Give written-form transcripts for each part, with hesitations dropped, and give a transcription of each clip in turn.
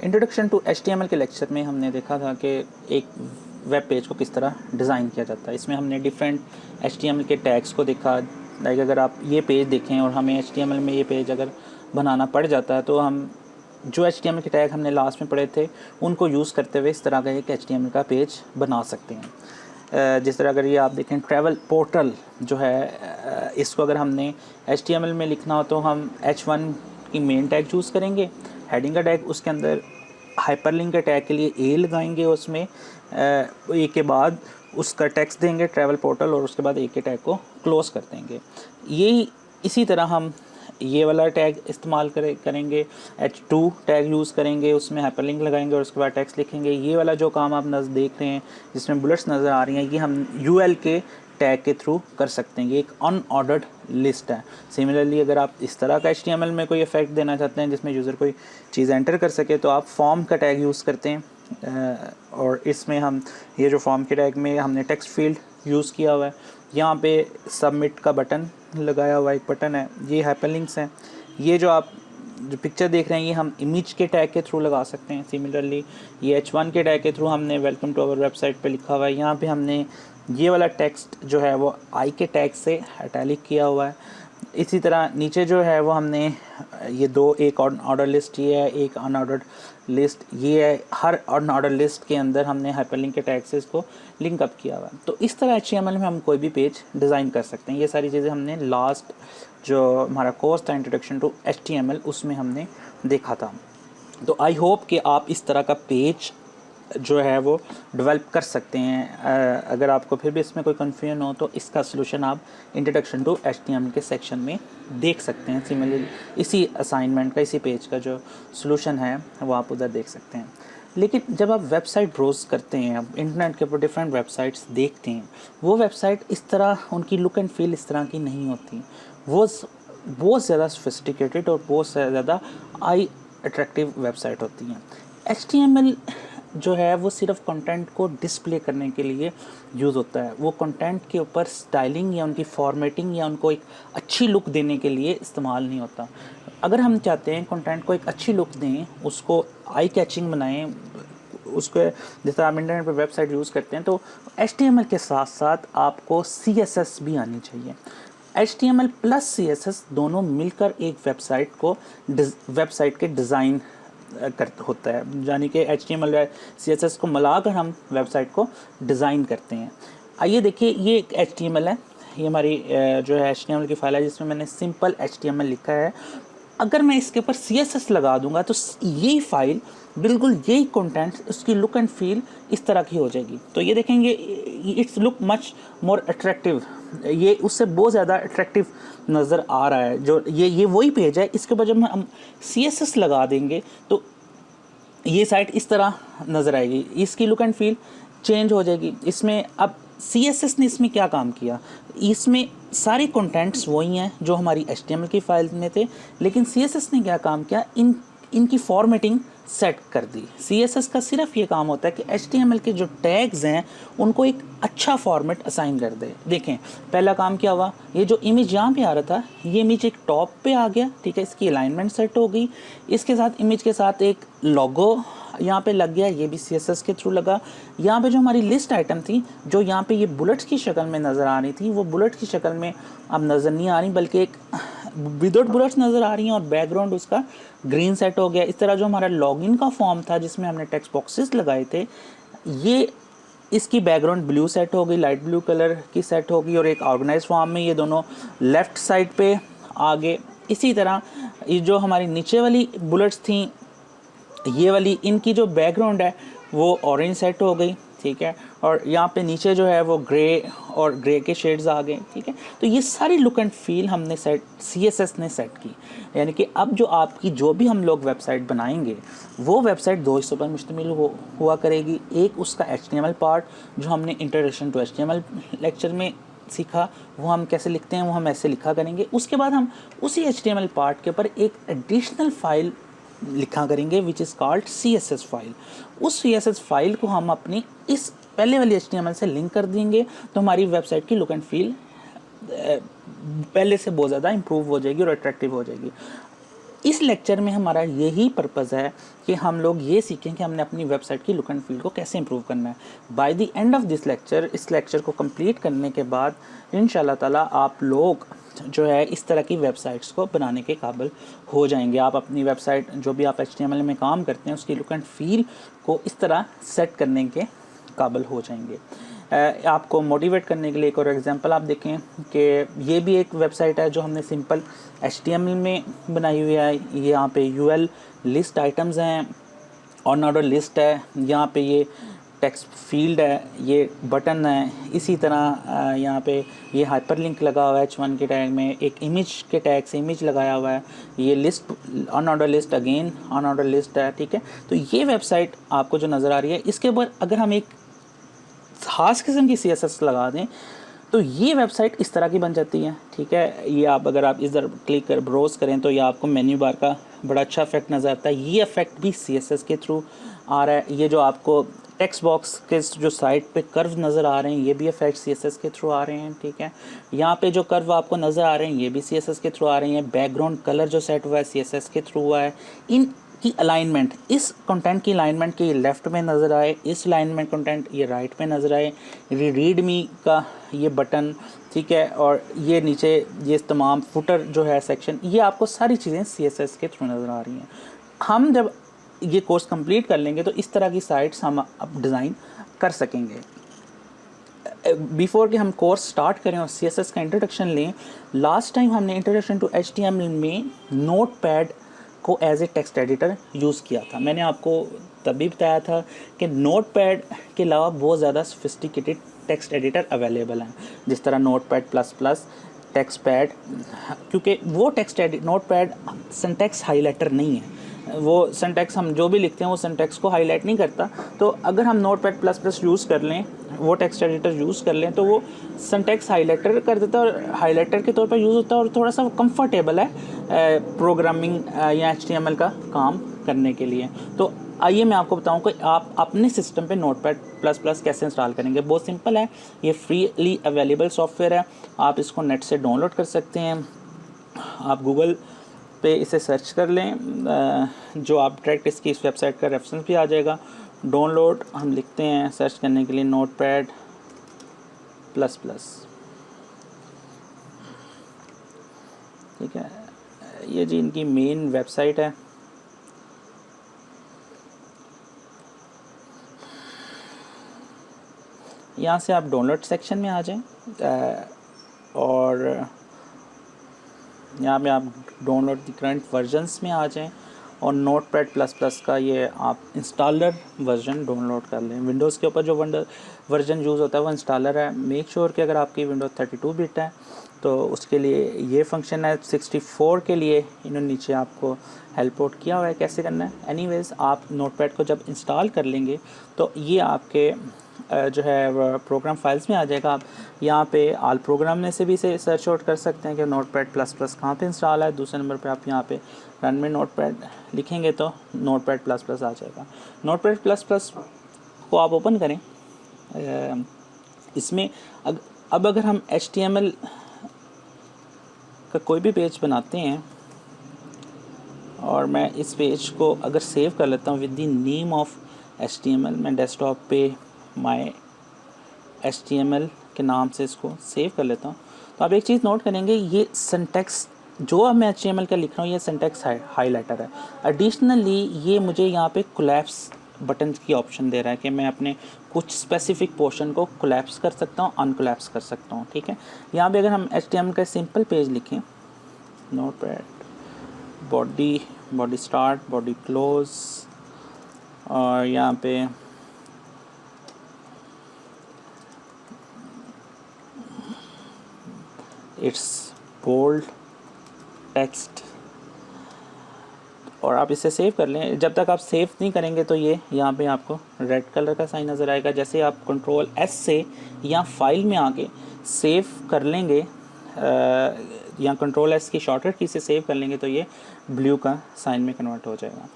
Introduction to HTML के lecture में हमने देखा था कि एक वेब पेज को किस तरह डिज़ाइन किया जाता है। इसमें हमने डिफरेंट HTML के टैग्स को देखा। लाइक अगर आप ये पेज देखें और हमें HTML में ये पेज अगर बनाना पड़ जाता है तो हम जो HTML के टैग हमने लास्ट में पढ़े थे उनको यूज़ करते हुए इस तरह का एक HTML का पेज बना सकते हैं। जिस तरह अगर ये आप देखें ट्रैवल पोर्टल जो है, इसको अगर हमने HTML में लिखना हो तो हम H1 की मेन टैग चूज़ करेंगे, हेडिंग का टैग, उसके अंदर हाइपरलिंक के टैग के लिए ए लगाएंगे, उसमें ए के बाद उसका टेक्स्ट देंगे ट्रैवल पोर्टल और उसके बाद ए के टैग को क्लोज़ कर देंगे। यही इसी तरह हम ये वाला टैग इस्तेमाल करेंगे, H2 टैग यूज़ करेंगे, उसमें हाइपरलिंक लगाएंगे और उसके बाद टेक्स्ट लिखेंगे। ये वाला जो काम आप देख रहे हैं जिसमें बुलेट्स नज़र आ रही हैं, ये हम UL के टैग के थ्रू कर सकते हैं। ये एक अनऑर्डर्ड लिस्ट है। सिमिलरली अगर आप इस तरह का HTML में कोई इफेक्ट देना चाहते हैं जिसमें यूज़र कोई चीज़ एंटर कर सके तो आप फॉर्म का टैग यूज़ करते हैं। और इसमें हम ये जो फॉर्म के टैग में हमने टेक्स्ट फील्ड यूज़ किया हुआ है, यहाँ पे सबमिट का बटन लगाया हुआ एक बटन है, ये हाइपरलिंक्स हैं। ये जो आप जो पिक्चर देख रहे हैं ये हम इमेज के टैग के थ्रू लगा सकते हैं। सिमिलरली ये H1 के टैग के थ्रू हमने वेलकम टू आवर वेबसाइट पे लिखा हुआ है, यहाँ पे हमने ये वाला टेक्स्ट जो है वो आई के टैग से इटैलिक किया हुआ है। इसी तरह नीचे जो है वो हमने ये दो, एक ऑर्डर लिस्ट ये है, एक अनऑर्डर्ड लिस्ट ये है। हर अनऑर्डर लिस्ट के अंदर हमने हाइपरलिंक के टैग से इसको लिंक अप किया हुआ है। तो इस तरह HTML में हम कोई भी पेज डिज़ाइन कर सकते हैं। ये सारी चीज़ें हमने लास्ट जो हमारा कोर्स था इंट्रोडक्शन टू HTML उसमें हमने देखा था। तो आई होप कि आप इस तरह का पेज जो है वो डेवलप कर सकते हैं। अगर आपको फिर भी इसमें कोई कन्फ्यूजन हो तो इसका सलूशन आप इंट्रोडक्शन टू HTML के सेक्शन में देख सकते हैं। सिमिलरली इसी असाइनमेंट का, इसी पेज का जो सलूशन है वो आप उधर देख सकते हैं। लेकिन जब आप वेबसाइट ब्राउज़ करते हैं, आप इंटरनेट के ऊपर डिफरेंट वेबसाइट्स देखते हैं, वो वेबसाइट इस तरह, उनकी लुक एंड फील इस तरह की नहीं होती। वो बहुत ज़्यादा सोफिस्टिकेटेड और बहुत ज़्यादा आई अट्रैक्टिव वेबसाइट होती हैं। HTML जो है वो सिर्फ कंटेंट को डिस्प्ले करने के लिए यूज़ होता है। वो कंटेंट के ऊपर स्टाइलिंग या उनकी फॉर्मेटिंग या उनको एक अच्छी लुक देने के लिए इस्तेमाल नहीं होता। अगर हम चाहते हैं कंटेंट को एक अच्छी लुक दें, उसको आई कैचिंग बनाएं, उसको जैसे आप इंटरनेट पर वेबसाइट यूज़ करते हैं तो HTML के साथ साथ आपको CSS भी आनी चाहिए। HTML प्लस CSS दोनों मिलकर एक वेबसाइट के डिज़ाइन होता है, यानी कि HTML और CSS को मिलाकर हम वेबसाइट को डिज़ाइन करते हैं। आइए देखिए, ये एक HTML है, ये हमारी जो है HTML की फाइल है जिसमें मैंने सिंपल HTML लिखा है। अगर मैं इसके ऊपर CSS लगा दूंगा तो यही फाइल, बिल्कुल यही कंटेंट, उसकी लुक एंड फील इस तरह की हो जाएगी। तो ये देखेंगे, it's look much more attractive, ये उससे बहुत ज़्यादा अट्रैक्टिव नज़र आ रहा है। जो ये वही पेज है, इसके ऊपर जब हम CSS लगा देंगे तो ये साइट इस तरह नज़र आएगी, इसकी लुक एंड फील चेंज हो जाएगी। इसमें अब CSS ने इसमें क्या काम किया, इसमें सारे कंटेंट्स वही हैं जो हमारी HTML की फाइल में थे, लेकिन CSS ने क्या काम किया, इनकी फॉर्मेटिंग सेट कर दी। CSS का सिर्फ ये काम होता है कि HTML के जो टैग्स हैं उनको एक अच्छा फॉर्मेट असाइन कर दे। देखें पहला काम क्या हुआ, ये जो इमेज यहाँ पे आ रहा था, ये इमेज एक टॉप पे आ गया, ठीक है, इसकी अलाइनमेंट सेट हो गई। इसके साथ इमेज के साथ एक लोगो यहाँ पे लग गया, ये भी CSS के थ्रू लगा। यहाँ पे जो हमारी लिस्ट आइटम थी, जो यहाँ पे ये बुलेट्स की शक्ल में नज़र आ रही थी, वो बुलेट्स की शक्ल में अब नज़र नहीं आ रही, बल्कि एक विदाउट बुलेट्स नज़र आ रही हैं और बैकग्राउंड उसका ग्रीन सेट हो गया। इस तरह जो हमारा लॉगिन का फॉर्म था जिसमें हमने टेक्स्ट बॉक्सेस लगाए थे, ये इसकी बैकग्राउंड ब्लू सेट हो गई, लाइट ब्लू कलर की सेट होगी, और एक ऑर्गेनाइज फॉर्म में ये दोनों लेफ़्ट साइड पे आ गए। इसी तरह ये जो हमारी नीचे वाली बुलेट्स थी, ये वाली, इनकी जो बैकग्राउंड है वो ऑरेंज सेट हो गई, ठीक है, और यहाँ पे नीचे जो है वो ग्रे और ग्रे के शेड्स आ गए, ठीक है। तो ये सारी लुक एंड फील हमने CSS ने सेट की। यानी कि अब जो आपकी जो भी हम लोग वेबसाइट बनाएंगे वो वेबसाइट दो हिस्सों पर मुश्तमिल हुआ करेगी। एक उसका HTML पार्ट जो हमने इंट्रोडक्शन टू HTML लेक्चर में सीखा, वो हम कैसे लिखते हैं वो हम ऐसे लिखा करेंगे। उसके बाद हम उसी HTML पार्ट के ऊपर एक एडिशनल फाइल लिखा करेंगे which is called CSS file. उस CSS फाइल को हम अपनी इस पहले वाली HTML से लिंक कर देंगे तो हमारी वेबसाइट की लुक एंड फील पहले से बहुत ज़्यादा इम्प्रूव हो जाएगी और अट्रैक्टिव हो जाएगी। इस लेक्चर में हमारा यही पर्पज़ है कि हम लोग ये सीखें कि हमने अपनी वेबसाइट की लुक एंड फील को कैसे इंप्रूव करना है। By the end of this lecture, इस लेक्चर को कंप्लीट करने के बाद इंशाल्लाह ताला आप लोग जो है इस तरह की वेबसाइट्स को बनाने के काबिल हो जाएंगे। आप अपनी वेबसाइट जो भी आप HTML में काम करते हैं उसकी लुक एंड फील को इस तरह सेट करने के काबिल हो जाएंगे। आपको मोटिवेट करने के लिए एक और एग्जांपल आप देखें कि ये भी एक वेबसाइट है जो हमने सिंपल HTML में बनाई हुई है। ये यहाँ पे UL लिस्ट आइटम्स हैं, ऑन ऑर्डर लिस्ट है, यहाँ पे ये टेक्स्ट फील्ड है, ये बटन है। इसी तरह यहाँ पे ये हाइपरलिंक लगा हुआ है H1 के टैग में, एक इमेज के टैग से इमेज लगाया हुआ है। ये list on order list, again on order list है, ठीक है। तो ये वेबसाइट आपको जो नज़र आ रही है, इसके ऊपर अगर हम एक ख़ास किस्म की CSS लगा दें तो ये वेबसाइट इस तरह की बन जाती है, ठीक है। ये आप अगर आप इधर क्लिक कर ब्राउज़ करें तो ये आपको मेन्यू बार का बड़ा अच्छा इफेक्ट नज़र आता है। ये इफेक्ट भी CSS के थ्रू आ रहा है। ये जो आपको टेक्स्ट बॉक्स के जो साइड पे कर्व नज़र आ रहे हैं ये भी इफेक्ट CSS के थ्रू आ रहे हैं, ठीक है। यहाँ पे जो कर्व आपको नज़र आ रहे हैं ये भी CSS के थ्रू आ रहे हैं। बैकग्राउंड कलर जो सेट हुआ है CSS के थ्रू हुआ है। इन की अलाइनमेंट, इस कंटेंट की अलाइनमेंट की लेफ़्ट में नज़र आए, इस अलाइनमेंट कंटेंट ये राइट में नज़र आए। रीड मी का ये बटन, ठीक है, और ये नीचे ये तमाम फुटर जो है सेक्शन, ये आपको सारी चीज़ें CSS के थ्रू नज़र आ रही हैं। हम जब ये कोर्स कंप्लीट कर लेंगे तो इस तरह की साइट्स हम अब डिज़ाइन कर सकेंगे। बिफोर कि हम कोर्स स्टार्ट करें और CSS का इंट्रोडक्शन लें, लास्ट टाइम हमने इंट्रोडक्शन टू HTML में नोटपैड को as a text editor use किया था। मैंने आपको तभी बताया था कि नोटपैड के अलावा बहुत ज़्यादा सोफिस्टिकेटेड टेक्स्ट एडिटर अवेलेबल हैं, जिस तरह नोटपैड++, टेक्स्टपैड, क्योंकि वो नोटपैड सिंटैक्स हाइलाइटर नहीं है। वो सिंटैक्स हम जो भी लिखते हैं वो सिंटैक्स को हाईलाइट नहीं करता। तो अगर हम नोटपैड++ यूज़ कर लें, वो टेक्स्ट एडिटर यूज़ कर लें, तो वो सिंटैक्स हाईलाइटर कर देता है और हाईलाइटर के तौर पर यूज़ होता है और थोड़ा सा कंफर्टेबल है प्रोग्रामिंग या HTML का काम करने के लिए। तो आइए मैं आपको बताऊं कि आप अपने सिस्टम पे नोटपैड++ कैसे इंस्टॉल करेंगे। बहुत सिंपल है, ये फ्रीली अवेलेबल सॉफ्टवेयर है, आप इसको नेट से डाउनलोड कर सकते हैं। आप गूगल पे इसे सर्च कर लें, जो आप डायरेक्ट इसकी इस वेबसाइट का रेफरेंस भी आ जाएगा। डाउनलोड हम लिखते हैं सर्च करने के लिए नोटपैड++, ठीक है। ये जी इनकी मेन वेबसाइट है। यहाँ से आप डाउनलोड सेक्शन में आ जाएं और यहाँ पे आप डाउनलोड द करंट वर्जन्स में आ जाएं और नोटपैड++ का ये आप इंस्टॉलर वर्जन डाउनलोड कर लें। विंडोज़ के ऊपर जो वर्जन यूज़ होता है वो इंस्टॉलर है। मेक श्योर कि अगर आपकी विंडोज़ 32 बिट है तो उसके लिए ये फंक्शन है। 64 के लिए इन्होंने नीचे आपको हेल्प आउट किया हुआ है कैसे करना है। एनीवेज़ आप नोटपैड को जब इंस्टॉल कर लेंगे तो ये आपके जो है प्रोग्राम फाइल्स में आ जाएगा। आप यहाँ पे ऑल प्रोग्राम में से भी इसे सर्च आउट कर सकते हैं कि नोटपैड++ कहाँ पे इंस्टॉल है। दूसरे नंबर पे आप यहाँ पे रन में नोटपैड लिखेंगे तो नोटपैड++ आ जाएगा। नोटपैड++ को आप ओपन करें। इसमें अब अगर हम HTML का कोई भी पेज बनाते हैं और मैं इस पेज को अगर सेव कर लेता हूँ with the name of HTML, मैं डेस्कटॉप पे माय HTML के नाम से इसको सेव कर लेता हूँ, तो आप एक चीज़ नोट करेंगे, ये सिंटैक्स जो मैं HTML का लिख रहा हूँ ये सिंटैक्स हाईलाइटर है। एडिशनली ये मुझे यहाँ पे कोलैप्स बटन की ऑप्शन दे रहा है कि मैं अपने कुछ स्पेसिफिक पोर्शन को कोलैप्स कर सकता हूँ, अनकोलैप्स कर सकता हूँ, ठीक है। यहाँ पे अगर हम HTML का सिंपल पेज लिखें, notepad, body start, body close, और यहाँ पे इट्स बोल्ड टेक्स्ट, और आप इसे सेव कर लें। जब तक आप सेव नहीं करेंगे तो ये यहाँ पे आपको रेड कलर का साइन नज़र आएगा। जैसे आप Ctrl+S से या फाइल में आके सेव कर लेंगे या Ctrl+S की शॉर्टकट की से सेव कर लेंगे तो ये ब्लू का साइन में कन्वर्ट हो जाएगा,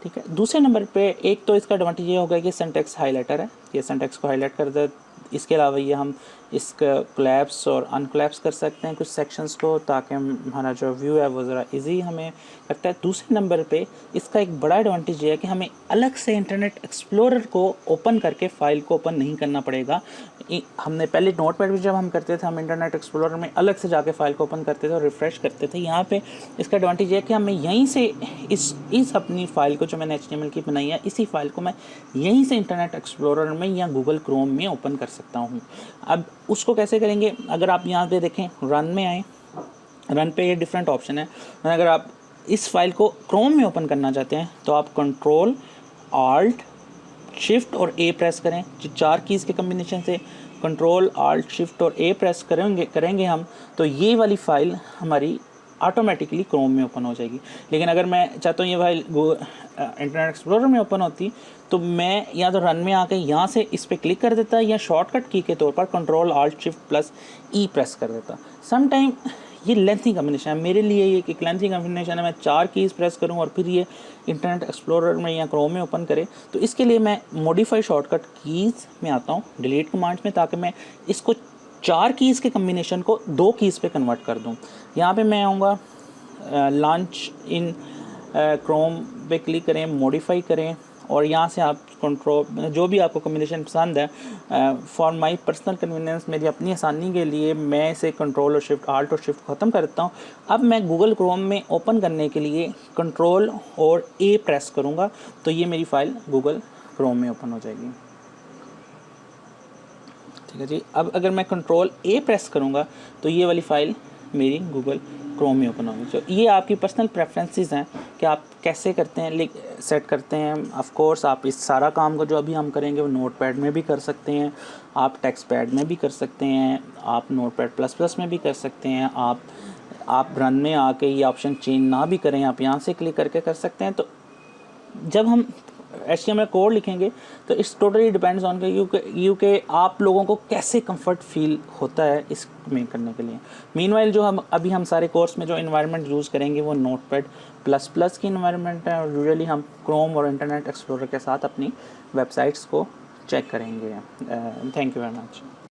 ठीक है। दूसरे नंबर पे एक तो इसका एडवांटेज ये होगा कि सिंटैक्स हाईलाइटर है, ये सिंटैक्स को हाईलाइट कर दे। इसके अलावा ये हम इसका कोलैप्स और अनकोलैप्स कर सकते हैं कुछ सेक्शंस को, ताकि हमारा जो व्यू है वो ज़रा इजी हमें लगता है। दूसरे नंबर पे इसका एक बड़ा एडवांटेज ये है कि हमें अलग से इंटरनेट एक्सप्लोरर को ओपन करके फ़ाइल को ओपन नहीं करना पड़ेगा। हमने पहले नोटपैड में जब हम करते थे, हम इंटरनेट एक्सप्लोरर में अलग से जाके फ़ाइल को ओपन करते थे और रिफ़्रेश करते थे। यहाँ पे इसका एडवांटेज है कि हमें यहीं से इस अपनी फ़ाइल को जो मैंने HTML की बनाई है, इसी फ़ाइल को मैं यहीं से इंटरनेट एक्सप्लोरर में या गूगल क्रोम में ओपन कर सकता हूँ। अब उसको कैसे करेंगे, अगर आप यहाँ पे देखें रन में आए, रन पे ये डिफरेंट ऑप्शन है। अगर आप इस फाइल को क्रोम में ओपन करना चाहते हैं तो आप कंट्रोल आल्ट शिफ्ट और ए प्रेस करें। जो 4 कीज़ के कम्बिनेशन से कंट्रोल आल्ट शिफ्ट और ए प्रेस करेंगे हम, तो ये वाली फ़ाइल हमारी ऑटोमेटिकली क्रोम में ओपन हो जाएगी। लेकिन अगर मैं चाहता हूँ ये फाइल इंटरनेट एक्सप्लोरर में ओपन होती, तो मैं या तो रन में आके यहाँ से इस पर क्लिक कर देता या शॉर्टकट की के तौर पर कंट्रोल आल्ट शिफ्ट प्लस ई प्रेस कर देता। सम टाइम ये लेंथी कम्बिनेशन है, मेरे लिए ये एक लेंथी कम्बिनेशन है, मैं 4 कीज़ प्रेस करूँ और फिर ये इंटरनेट एक्सप्लोरर में या क्रोम में ओपन करे। तो इसके लिए मैं मॉडिफाई शॉर्टकट कीज़ में आता हूँ, डिलीट कमांड्स में, ताकि मैं इसको 4 कीज़ के कम्बिनेशन को 2 कीज़ पे कन्वर्ट कर दूँ। यहाँ पे मैं आऊँगा लॉन्च इन क्रोम पे क्लिक करें, मॉडिफाई करें और यहाँ से आप कंट्रोल जो भी आपको कम्बिनेशन पसंद है, फॉर माई पर्सनल कन्वीनियंस, मेरी अपनी आसानी के लिए मैं इसे कंट्रोल और शिफ्ट आल्ट और शिफ्ट ख़त्म कर देता हूँ। अब मैं गूगल क्रोम में ओपन करने के लिए कंट्रोल और ए प्रेस करूँगा, तो ये मेरी फ़ाइल गूगल क्रोम में ओपन हो जाएगी। ठीक है जी। अब अगर मैं कंट्रोल ए प्रेस करूँगा तो ये वाली फ़ाइल मेरी गूगल क्रोम में ओपन होगी। तो ये आपकी पर्सनल प्रेफरेंसेस हैं कि आप कैसे करते हैं, सेट करते हैं। ऑफ कोर्स आप इस सारा काम को जो अभी हम करेंगे वो नोटपैड में भी कर सकते हैं, आप टेक्स्ट पैड में भी कर सकते हैं, आप नोटपैड प्लस प्लस में भी कर सकते हैं, आप रन में आके ये ऑप्शन चेंज ना भी करें, आप यहाँ से क्लिक करके कर सकते हैं। तो जब हम HTML कोड लिखेंगे तो इट्स टोटली डिपेंड्स ऑन क्योंकि आप लोगों को कैसे कंफर्ट फील होता है इसमें करने के लिए। मीनवाइल जो हम सारे कोर्स में जो इन्वायरमेंट यूज़ करेंगे वो नोटपैड प्लस प्लस की इन्वायरमेंट है, और यूजुअली हम क्रोम और इंटरनेट एक्सप्लोरर के साथ अपनी वेबसाइट्स को चेक करेंगे। Thank you very much.